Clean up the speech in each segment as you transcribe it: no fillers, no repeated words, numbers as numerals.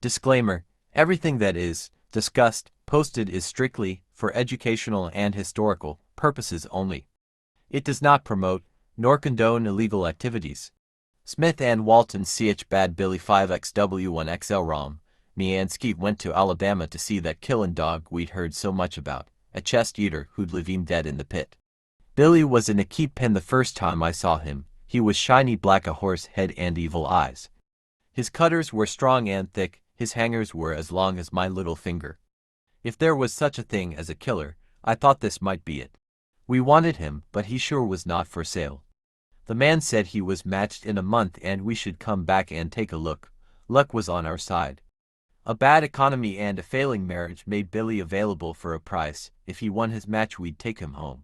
Disclaimer: everything that is discussed, posted is strictly for educational and historical purposes only. It does not promote, nor condone illegal activities. Smith and Walton'S ch bad Billy 5XW-1XL ROM. Me and Skeet went to Alabama to see that killin' dog we'd heard so much about, a chest eater who'd leave him dead in the pit. Billy was in a keep pen the first time I saw him. He was shiny black, a horse head and evil eyes. His cutters were strong and thick, his hangers were as long as my little finger. If there was such a thing as a killer, I thought this might be it. We wanted him, but he sure was not for sale. The man said he was matched in a month and we should come back and take a look. Luck was on our side. A bad economy and a failing marriage made Billy available for a price. If he won his match, we'd take him home.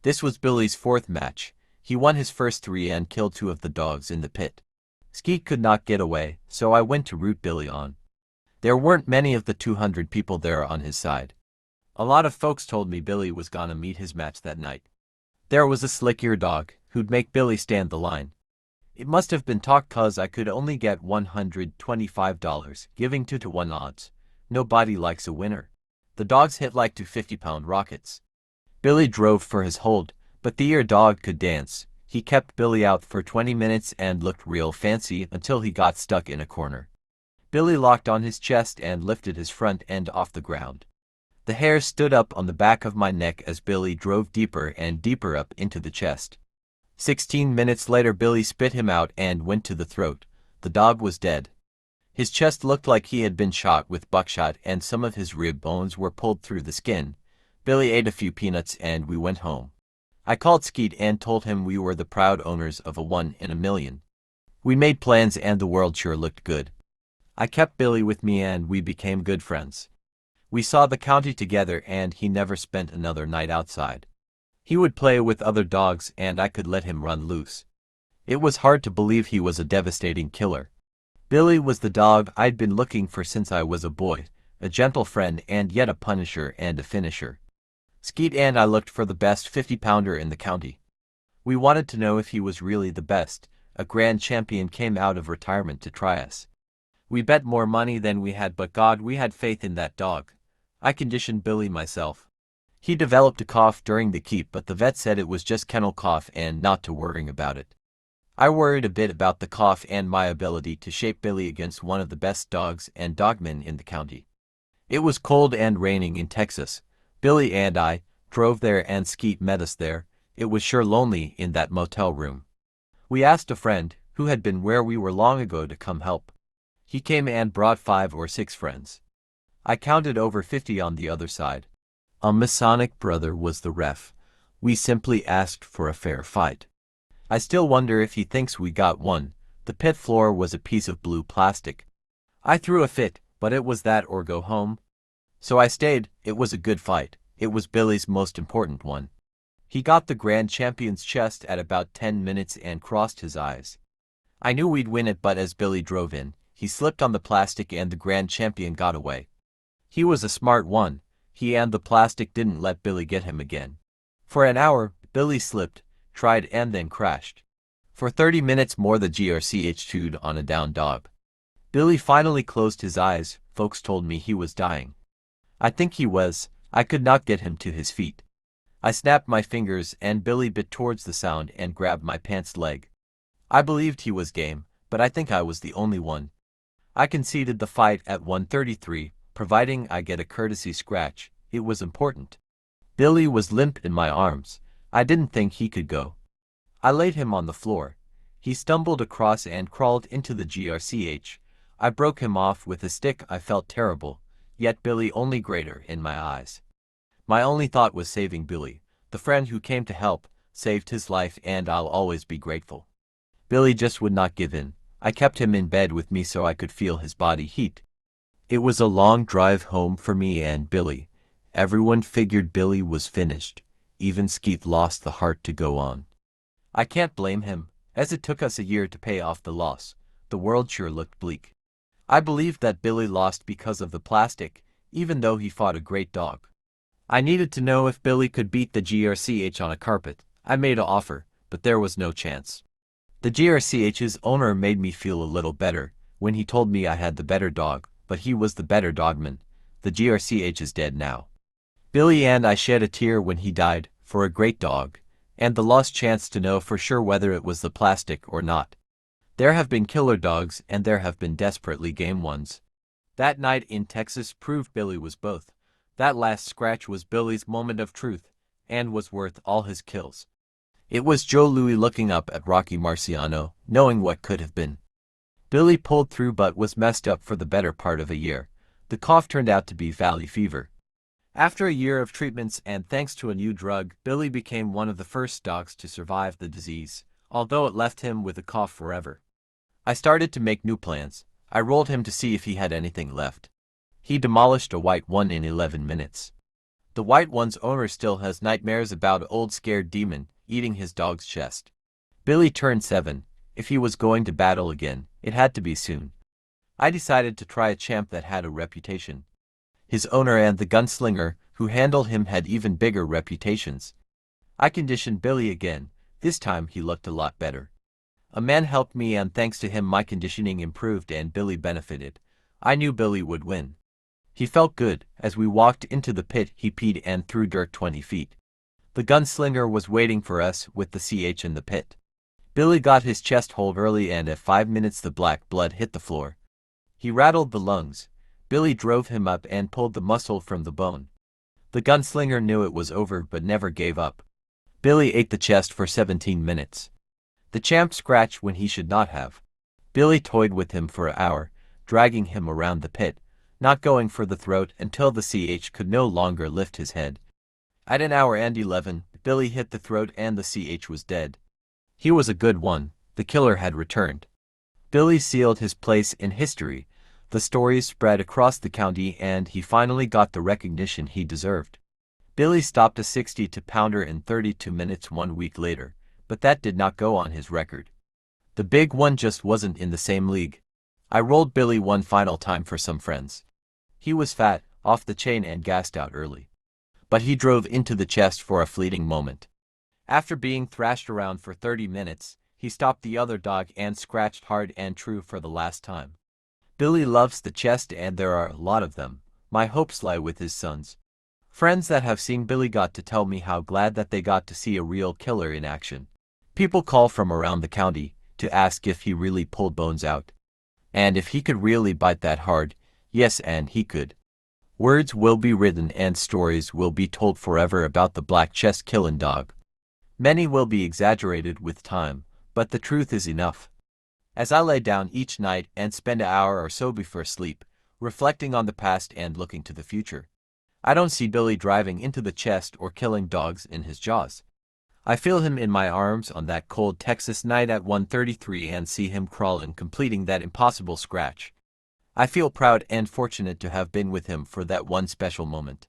This was Billy's fourth match. He won his first 3 and killed 2 of the dogs in the pit. Skeet could not get away, so I went to root Billy on. There weren't many of the 200 people there on his side. A lot of folks told me Billy was gonna meet his match that night. There was a slick-eared dog who'd make Billy stand the line. It must have been talk 'cause I could only get $125, giving 2-to-1 odds. Nobody likes a winner. The dogs hit like 250-pound rockets. Billy drove for his hold, but the ear dog could dance. He kept Billy out for 20 minutes and looked real fancy until he got stuck in a corner. Billy locked on his chest and lifted his front end off the ground. The hair stood up on the back of my neck as Billy drove deeper and deeper up into the chest. 16 minutes later, Billy spit him out and went to the throat. The dog was dead. His chest looked like he had been shot with buckshot and some of his rib bones were pulled through the skin. Billy ate a few peanuts and we went home. I called Skeet and told him we were the proud owners of a 1 in a million. We made plans and the world sure looked good. I kept Billy with me and we became good friends. We saw the county together and he never spent another night outside. He would play with other dogs and I could let him run loose. It was hard to believe he was a devastating killer. Billy was the dog I'd been looking for since I was a boy, a gentle friend and yet a punisher and a finisher. Skeet and I looked for the best 50-pounder in the county. We wanted to know if he was really the best. A grand champion came out of retirement to try us. We bet more money than we had, but God, we had faith in that dog. I conditioned Billy myself. He developed a cough during the keep, but the vet said it was just kennel cough and not to worrying about it. I worried a bit about the cough and my ability to shape Billy against one of the best dogs and dogmen in the county. It was cold and raining in Texas. Billy and I drove there and Skeet met us there. It was sure lonely in that motel room. We asked a friend, who had been where we were long ago, to come help. He came and brought 5 or 6 friends. I counted over 50 on the other side. A Masonic brother was the ref. We simply asked for a fair fight. I still wonder if he thinks we got one. The pit floor was a piece of blue plastic. I threw a fit, but it was that or go home. So I stayed. It was a good fight. It was Billy's most important one. He got the grand champion's chest at about 10 minutes and crossed his eyes. I knew we'd win it, but as Billy drove in, he slipped on the plastic and the grand champion got away. He was a smart one. He and the plastic didn't let Billy get him again. For an hour, Billy slipped, tried and then crashed. For 30 minutes more the GRCH chewed on a down dog. Billy finally closed his eyes. Folks told me he was dying. I think he was. I could not get him to his feet. I snapped my fingers and Billy bit towards the sound and grabbed my pants leg. I believed he was game, but I think I was the only one. I conceded the fight at 133, providing I get a courtesy scratch. It was important. Billy was limp in my arms. I didn't think he could go. I laid him on the floor. He stumbled across and crawled into the GRCH. I broke him off with a stick. I felt terrible, yet Billy only greater in my eyes. My only thought was saving Billy. The friend who came to help saved his life and I'll always be grateful. Billy just would not give in. I kept him in bed with me so I could feel his body heat. It was a long drive home for me and Billy. Everyone figured Billy was finished. Even Skeet lost the heart to go on. I can't blame him, as it took us a year to pay off the loss. The world sure looked bleak. I believed that Billy lost because of the plastic, even though he fought a great dog. I needed to know if Billy could beat the GRCH on a carpet. I made an offer, but there was no chance. The GRCH's owner made me feel a little better when he told me I had the better dog, but he was the better dogman. The GRCH is dead now. Billy and I shed a tear when he died, for a great dog, and the lost chance to know for sure whether it was the plastic or not. There have been killer dogs and there have been desperately game ones. That night in Texas proved Billy was both. That last scratch was Billy's moment of truth, and was worth all his kills. It was Joe Louis looking up at Rocky Marciano, knowing what could have been. Billy pulled through but was messed up for the better part of a year. The cough turned out to be valley fever. After a year of treatments and thanks to a new drug, Billy became one of the first dogs to survive the disease, although it left him with a cough forever. I started to make new plans. I rolled him to see if he had anything left. He demolished a white one in 11 minutes. The white one's owner still has nightmares about old scared demon eating his dog's chest. Billy turned 7. If he was going to battle again, it had to be soon. I decided to try a champ that had a reputation. His owner and the gunslinger who handled him had even bigger reputations. I conditioned Billy again. This time he looked a lot better. A man helped me and thanks to him my conditioning improved and Billy benefited. I knew Billy would win. He felt good. As we walked into the pit he peed and threw dirt 20 feet. The gunslinger was waiting for us with the CH in the pit. Billy got his chest hold early and at 5 minutes the black blood hit the floor. He rattled the lungs. Billy drove him up and pulled the muscle from the bone. The gunslinger knew it was over but never gave up. Billy ate the chest for 17 minutes. The champ scratched when he should not have. Billy toyed with him for an hour, dragging him around the pit, not going for the throat until the CH could no longer lift his head. At an hour and 11, Billy hit the throat and the CH was dead. He was a good one. The killer had returned. Billy sealed his place in history. The stories spread across the county and he finally got the recognition he deserved. Billy stopped a 62-pounder in 32 minutes 1 week later, but that did not go on his record. The big one just wasn't in the same league. I rolled Billy one final time for some friends. He was fat, off the chain and gassed out early. But he drove into the chest for a fleeting moment. After being thrashed around for 30 minutes, he stopped the other dog and scratched hard and true for the last time. Billy loves the chest and there are a lot of them. My hopes lie with his sons. Friends that have seen Billy got to tell me how glad that they got to see a real killer in action. People call from around the county to ask if he really pulled bones out. And if he could really bite that hard. Yes, and he could. Words will be written and stories will be told forever about the black chest killing dog. Many will be exaggerated with time, but the truth is enough. As I lay down each night and spend an hour or so before sleep, reflecting on the past and looking to the future, I don't see Billy driving into the chest or killing dogs in his jaws. I feel him in my arms on that cold Texas night at 1:33 and see him crawling, completing that impossible scratch. I feel proud and fortunate to have been with him for that one special moment.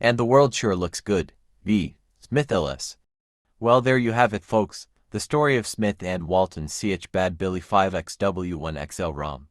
And the world sure looks good. V. Smith LS. Well, there you have it, folks. The story of Smith and Walton's CH Bad Billy 5XW-1XL ROM.